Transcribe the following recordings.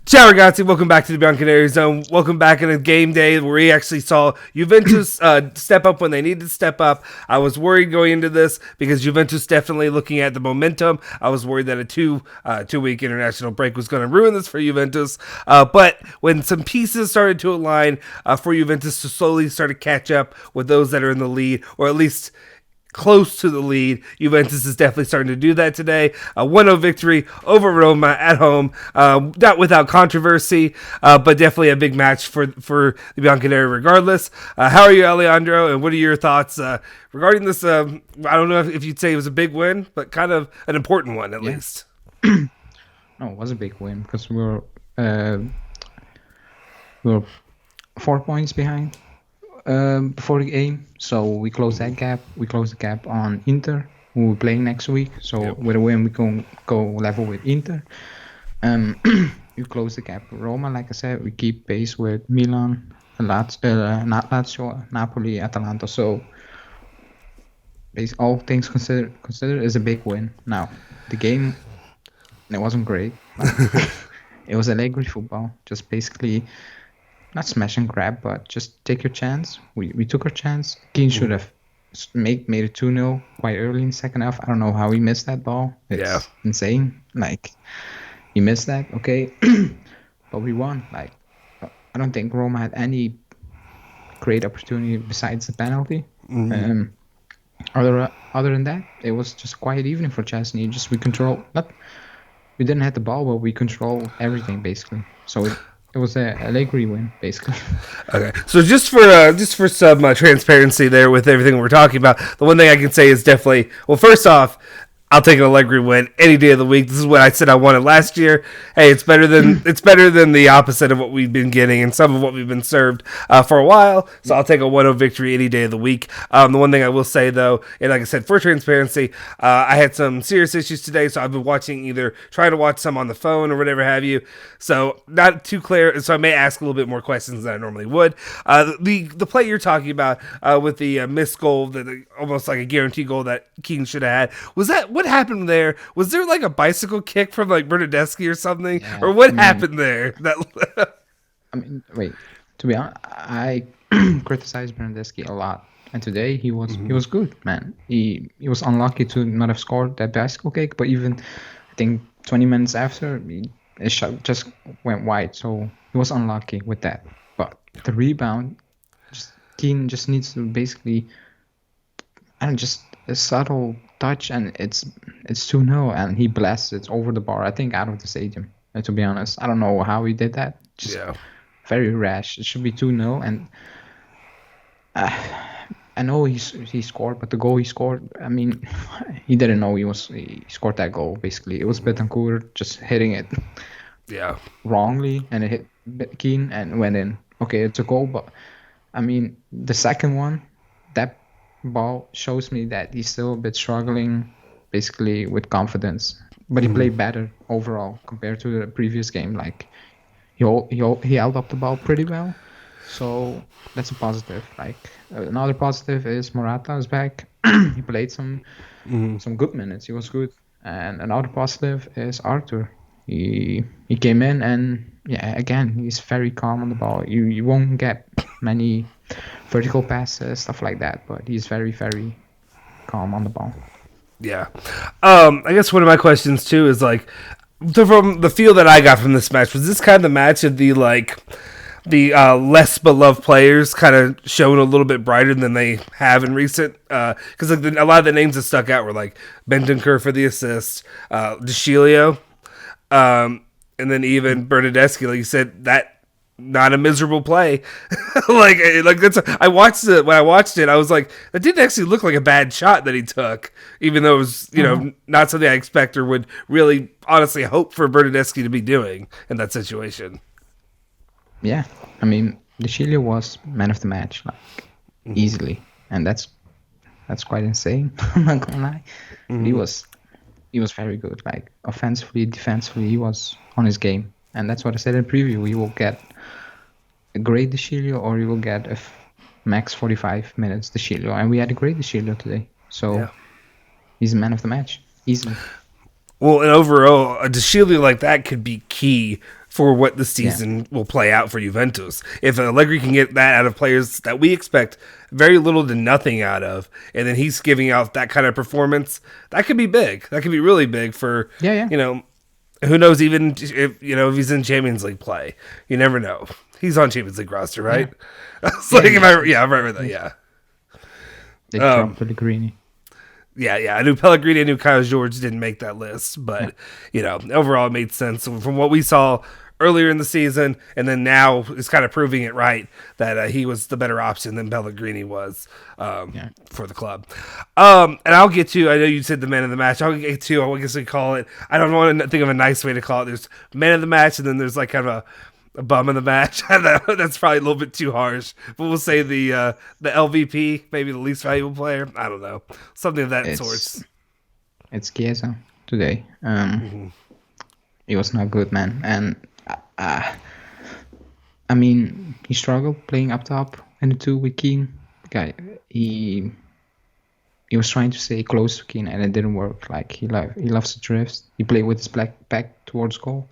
Ciao ragazzi, welcome back to the Bianconeri Zone. Welcome back in a game day where we actually saw Juventus step up when they needed to step up. I was worried going into this because Juventus definitely looking at the momentum. I was worried that a two-week international break was going to ruin this for Juventus. But when some pieces started to align for Juventus to slowly start to catch up with those that are in the lead, or at least close to the lead, Juventus is definitely starting to do that today. A 1-0 victory over Roma at home, not without controversy, but definitely a big match for the Bianconeri regardless. How are you, Aleandro, and what are your thoughts regarding this? I don't know if you'd say it was a big win, but kind of an important one at least. No, it was a big win because we were 4 points behind before the game, so we closed that gap. We closed the gap on Inter, who we're playing next week. So with a win, we can go level with Inter. We close the gap with Roma. Like I said, we keep pace with Milan, Lazio, Napoli, Atalanta. So all things considered, is a big win. Now, the game, it wasn't great. It was Allegri football, just basically not smash and grab, but just take your chance. We took our chance. Kean should have made it 2-0 quite early in the second half. I don't know how he missed that ball. It's insane. Like, he missed that, okay. But we won. Like, I don't think Roma had any great opportunity besides the penalty. Other than that, it was just a quiet evening for Chesney. We didn't have the ball, but we controlled everything basically. So it was a Allegri win, basically. Okay, so just for some transparency there with everything we're talking about, the one thing I can say is definitely, well, first off, I'll take an Allegri win any day of the week. This is what I said I wanted last year. Hey, it's better than the opposite of what we've been getting and some of what we've been served for a while. So I'll take a 1-0 victory any day of the week. The one thing I will say though, and like I said, for transparency, I had some serious issues today, so I've been trying to watch some on the phone or whatever have you. So not too clear. So I may ask a little bit more questions than I normally would. The play you're talking about with the missed goal, almost like a guaranteed goal that Kean should have had, what happened there? Was there like a bicycle kick from like Bernardeschi or something? Yeah, or what happened there? Wait. To be honest, I criticized Bernardeschi a lot, and today he was good, man. He was unlucky to not have scored that bicycle kick, but even I think 20 minutes after, his shot just went wide, so he was unlucky with that. But the rebound, Kean just needs to basically, just a subtle touch, and it's 2-0, and he blasts it over the bar, I think out of the stadium. And to be honest, I don't know how he did that. Very rash. It should be 2-0, and I know he scored, but the goal he scored, he didn't know he scored that goal. Basically, it was Betancourt just hitting it wrongly, and it hit Kean and went in. Okay, it's a goal, but the second one, that ball shows me that he's still a bit struggling basically with confidence, but he played better overall compared to the previous game. Like, he held up the ball pretty well, so that's a positive. Like, another positive is Morata is back. He played some good minutes. He was good. And another positive is Arthur. He came in, and again, he's very calm on the ball. You won't get many vertical passes, stuff like that, but he's very, very calm on the ball. Yeah. I guess one of my questions too is like, from the feel that I got from this match, was this kind of the match of the less beloved players kind of showing a little bit brighter than they have in recent, because a lot of the names that stuck out were like Bentancur for the assist, De Sciglio, and then even Bernardeschi, like you said, that not a miserable play. like that's I watched it. When I watched it, I was like, that didn't actually look like a bad shot that he took, even though it was not something I expect or would really honestly hope for Bernardeschi to be doing in that situation. Yeah, De Sciglio was man of the match, easily, and that's quite insane. I'm not gonna lie. He was very good. Like, offensively, defensively, he was on his game, and that's what I said in preview. We will get a great De Sciglio, or you will get a max 45 minutes De Sciglio, and we had a great De Sciglio today. So he's a man of the match, easily. Well, and overall, a De Sciglio like that could be key for what the season will play out for Juventus. If Allegri can get that out of players that we expect very little to nothing out of, and then he's giving out that kind of performance, that could be big. That could be really big for, who knows, even if he's in Champions League play. You never know. He's on Champions League roster, right? Yeah. I'm right with that, yeah. They dropped Pellegrini. Yeah. I knew Pellegrini, I knew Kyle George didn't make that list, but, overall it made sense. From what we saw earlier in the season, and then now is kind of proving it right that he was the better option than Pellegrini was for the club. And I'll get to, I know you said the man of the match, I'll get to, I guess we call it, I don't want to think of a nice way to call it. There's man of the match, and then there's like kind of a bum of the match. That's probably a little bit too harsh, but we'll say the LVP, maybe the least valuable player. I don't know, something of that sort. It's Chiesa today. He was not good, man, and I mean he struggled playing up top in the 2 with Kean. He was trying to stay close to Kean, and it didn't work. Like he loves to drift. He played with his back towards goal.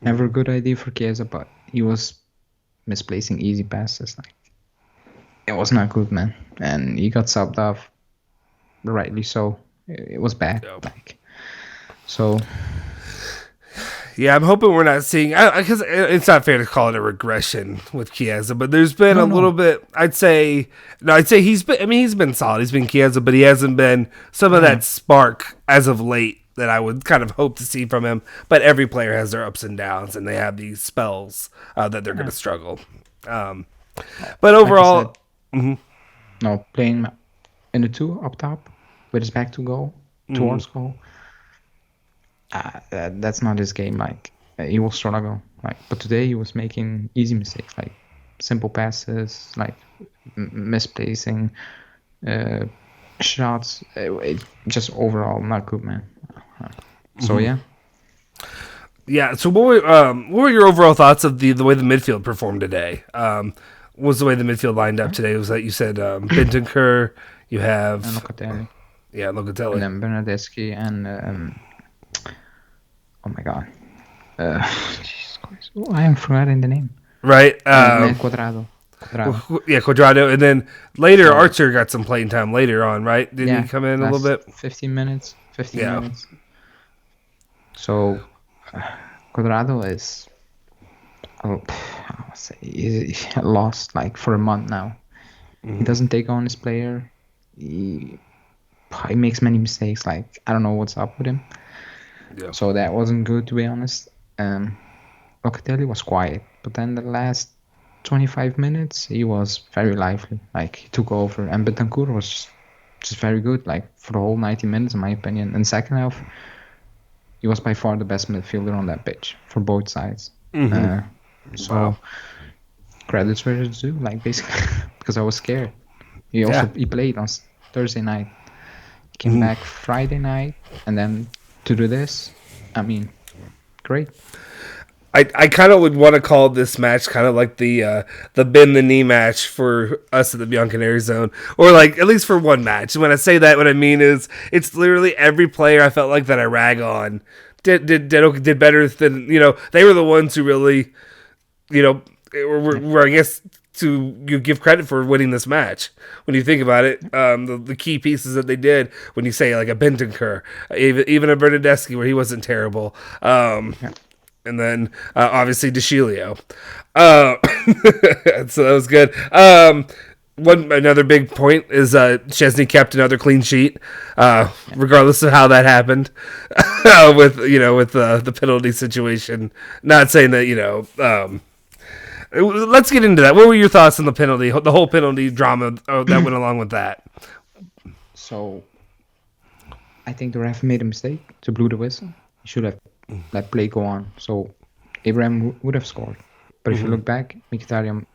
Never a good idea for Chiesa, but he was misplacing easy passes. Like it was not good, man. And he got subbed off, rightly so. It was bad. So. Yeah, I'm hoping we're not seeing, because it's not fair to call it a regression with Chiesa, but there's been a little bit. I'd say he's been solid. He's been Chiesa, but he hasn't been some of that spark as of late that I would kind of hope to see from him. But every player has their ups and downs, and they have these spells that they're going to struggle. But overall, no, playing in the 2 up top with his back to goal, towards goal. That's not his game. Like he will struggle. But today he was making easy mistakes, like simple passes, like misplacing shots. It just overall not good, man. So yeah. So what were your overall thoughts of the way the midfield performed today? Was the way the midfield lined up today? Was that you said Bentancur, you have and Locatelli. Yeah, Locatelli. And then Bernardeschi and oh my god. Jesus Christ. I am forgetting the name. Right. Quadrado. Yeah, Quadrado. And then later, Archer got some playing time later on, right? Didn't he come in a little bit? 15 minutes. So, Quadrado is, I would say, he's lost like for a month now. He doesn't take on his player. He makes many mistakes. Like, I don't know what's up with him. Yeah. So that wasn't good, to be honest. Locatelli was quiet, but then the last 25 minutes he was very lively. Like he took over, and Bentancur was just very good. Like for the whole 90 minutes, in my opinion. In second half, he was by far the best midfielder on that pitch for both sides. So credits where it's due, like basically, because I was scared. He played on Thursday night, came back Friday night, and then to do this, I mean, great. I kind of would want to call this match kind of like the bend the knee match for us at the Bianconeri zone, or like at least for one match. When I say that, what I mean is it's literally every player I felt like that I rag on did better than, they were the ones who really, were I guess you give credit for winning this match. When you think about it, the key pieces that they did, when you say like a Bentancur, even a Bernardeschi where he wasn't terrible. And then obviously DeCilio. So that was good. Another big point is Szczesny kept another clean sheet, regardless of how that happened. with the penalty situation. Not saying that let's get into that. What were your thoughts on the penalty, the whole penalty drama that went along with that? So, I think the ref made a mistake to blow the whistle. He should have let play go on. So, Abraham would have scored. But if you look back, Mkhitaryan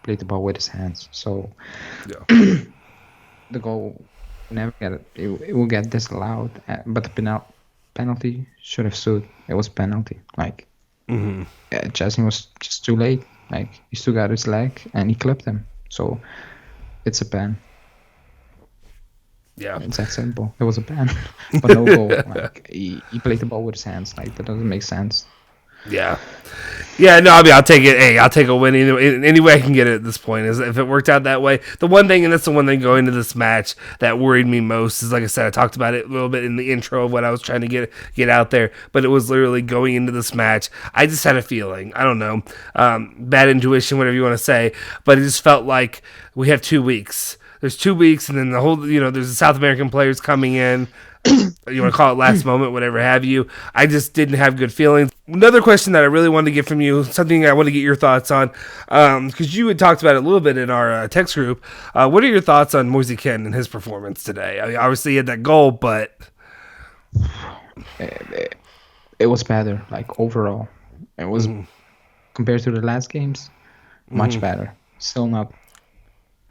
played the ball with his hands. So, the goal will never get it. It will get disallowed. But the penalty should have stood. It was penalty. Like, Chesney was just too late. Like, he still got his leg and he clipped him. So, it's a pen. Yeah. It's that simple. It was a pen. But no goal. Like, he played the ball with his hands. Like, that doesn't make sense. Yeah. Yeah, no, I mean, I'll take it. Hey, I'll take a win any way I can get it at this point. Is if it worked out that way. The one thing, and that's the one thing going into this match that worried me most is, like I said, I talked about it a little bit in the intro of what I was trying to get out there, but it was literally going into this match. I just had a feeling. I don't know, bad intuition, whatever you want to say, but it just felt like we have 2 weeks. There's 2 weeks, and then the whole, there's the South American players coming in. You want to call it last moment, whatever have you. I just didn't have good feelings. Another question that I really wanted to get from you, something I want to get your thoughts on, because you had talked about it a little bit in our text group. What are your thoughts on Moise Kean and his performance today? I mean, obviously he had that goal, but it was better. Like overall, it was compared to the last games, much better. Still not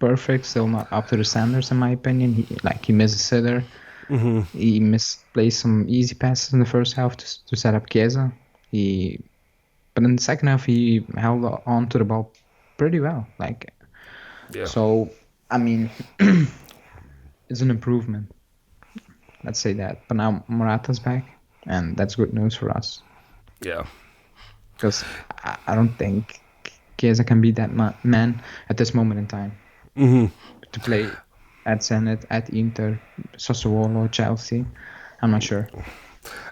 perfect. Still not up to the standards, in my opinion. He missed a sitter. He misplaced some easy passes in the first half to set up Chiesa. But in the second half, he held on to the ball pretty well. So I mean, it's an improvement. Let's say that. But now Morata's back, and that's good news for us. Yeah, because I don't think Chiesa can be that man at this moment in time to play at Zenit, at Inter, Sassuolo, Chelsea. I'm not sure.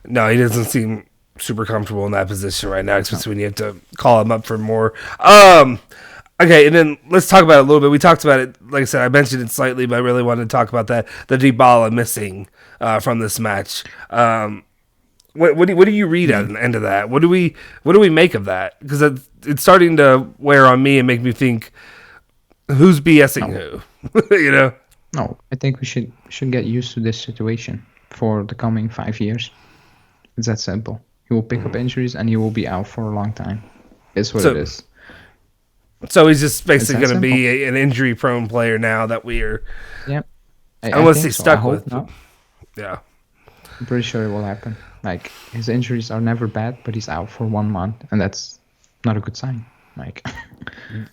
No, he doesn't seem super comfortable in that position right now, especially when you have to call him up for more. Okay, and then let's talk about it a little bit. We talked about it, like I said, I mentioned it slightly, but I really wanted to talk about that, the Dybala missing from this match. What do you read at the end of that? What do we make of that? Because it's starting to wear on me and make me think, who's BSing who? No, I think we should get used to this situation for the coming 5 years. It's that simple. He will pick up injuries and he will be out for a long time. It's what it is. So he's just basically going to be an injury-prone player now that we are. Yeah, unless he's stuck with. Not. Yeah, I'm pretty sure it will happen. Like his injuries are never bad, but he's out for 1 month, and that's not a good sign. Like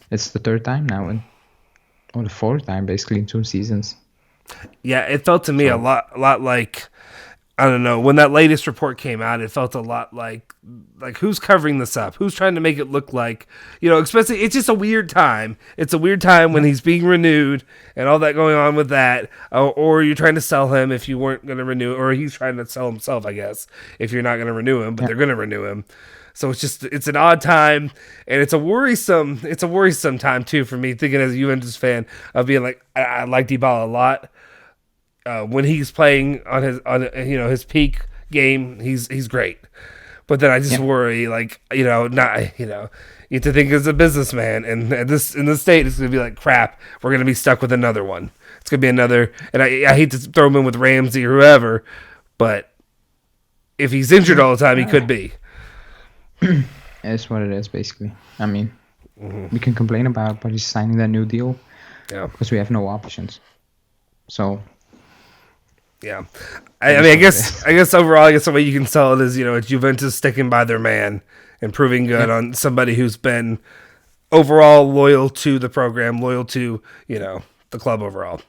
it's the 3rd time now, or the 4th time, basically, in 2 seasons. Yeah, it felt to me a lot like, I don't know, when that latest report came out, it felt a lot like who's covering this up? Who's trying to make it look like, especially, it's just a weird time. It's a weird time when he's being renewed and all that going on with that, or you're trying to sell him if you weren't going to renew, or he's trying to sell himself, I guess, if you're not going to renew him, but they're going to renew him. So it's an odd time, and it's a worrisome time too for me, thinking as a Juventus fan of being like, I like Dybala a lot. When he's playing on his peak game, he's great. But then I just worry, you have to think as a businessman, and in this state, it's gonna be like crap. We're gonna be stuck with another one. It's gonna be another, and I hate to throw him in with Ramsey or whoever, but if he's injured all the time, he could be. It's what it is, basically. I mean, we can complain about, but he's signing that new deal because we have no options. So, yeah, I guess overall, the way you can sell it is, it's Juventus sticking by their man and proving good on somebody who's been overall loyal to the program, loyal to the club overall.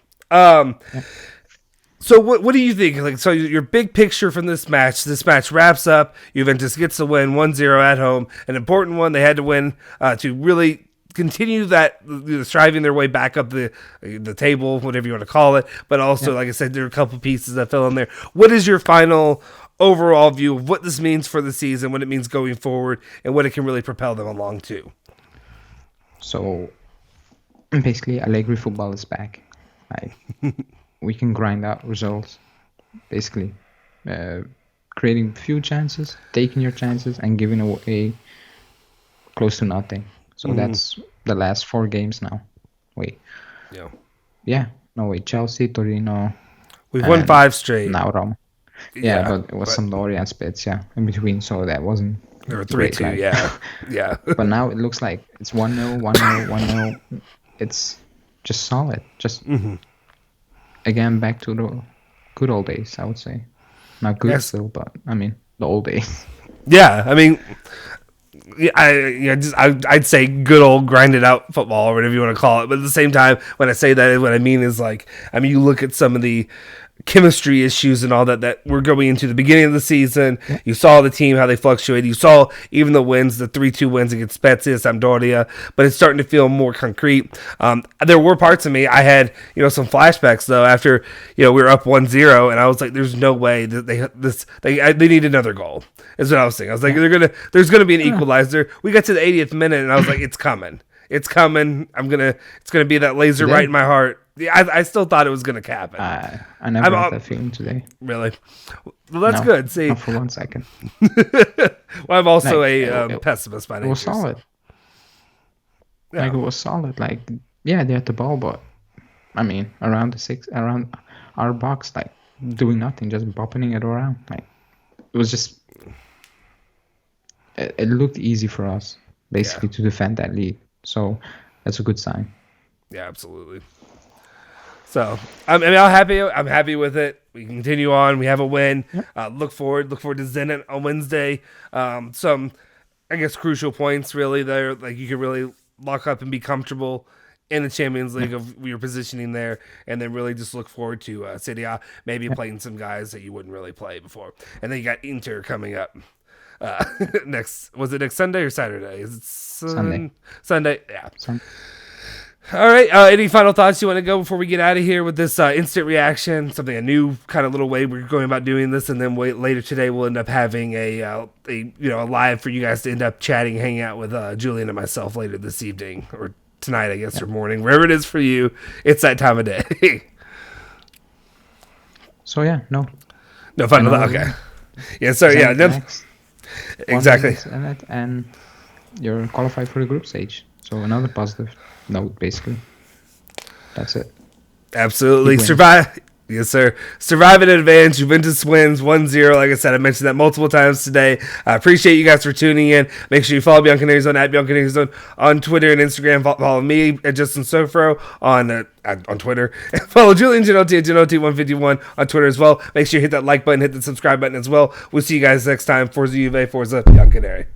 So what do you think? So your big picture from this match wraps up. Juventus gets the win 1-0 at home, an important one. They had to win to really continue that striving their way back up the table, whatever you want to call it. But also, like I said, there are a couple pieces that fell in there. What is your final overall view of what this means for the season, what it means going forward, and what it can really propel them along to? So basically, Allegri football is back. We can grind out results, basically. Creating few chances, taking your chances, and giving away close to nothing. So that's the last 4 games now. Chelsea, Torino. We've won 5 straight. Now Roma. Yeah, but it was Sampdoria and Spezia in between, so that wasn't... There were 3-2, yeah. But now it looks like it's 1-0, 1-0, 1-0. It's just solid. Just... Again, back to the good old days, I would say. Not good still, but I mean the old days. Yeah, I mean, I'd say good old grinded out football or whatever you want to call it. But at the same time, when I say that, what I mean is you look at some of the chemistry issues and all that we're going into the beginning of the season. You saw the team, how they fluctuated. You saw even the wins, the 3-2 wins against Spezia, Sampdoria, but it's starting to feel more concrete. There were parts of me, I had, some flashbacks though after, we were up 1-0 and I was like, there's no way that they need another goal. Is what I was saying. I was like, there's going to be an equalizer. We got to the 80th minute and I was like, it's coming. It's coming. It's gonna be that laser right in my heart. Yeah, I still thought it was gonna happen. I never had that feeling today. Really? Well, that's good. See, not for 1 second. Well, I'm also a pessimist by nature. It was solid. Yeah. It was solid. They had the ball, but around our box, doing nothing, just bopping it around. It was just. It looked easy for us, basically, to defend that lead. So that's a good sign. Yeah, absolutely. So I'm happy with it. We continue on. We have a win. Yep. Look forward to Zenit on Wednesday. Some, I guess, crucial points really there. You can really lock up and be comfortable in the Champions League of your positioning there, and then really just look forward to Serie A, maybe playing some guys that you wouldn't really play before. And then you got Inter coming up. Next Sunday or Saturday? Is it Sunday? Yeah. Sunday. All right. Any final thoughts you want to go before we get out of here with this instant reaction? Something, a new kind of little way we're going about doing this, and then later today we'll end up having a live for you guys to end up chatting, hanging out with Julian and myself later this evening or tonight, I guess, or morning, wherever it is for you. It's that time of day. So no final thought. Okay. Yeah. So exactly. And you're qualified for the group stage. So another positive note, basically. That's it. Absolutely. Survive. Yes, sir. Survive in advance. Juventus wins 1-0. Like I said, I mentioned that multiple times today. I appreciate you guys for tuning in. Make sure you follow Bianconerizone at Bianconerizone on Twitter and Instagram. Follow me at Justin Sofro on Twitter. And follow Julian Genotti at Genotti151 on Twitter as well. Make sure you hit that like button, hit the subscribe button as well. We'll see you guys next time. Forza Juve, Forza Bianconeri.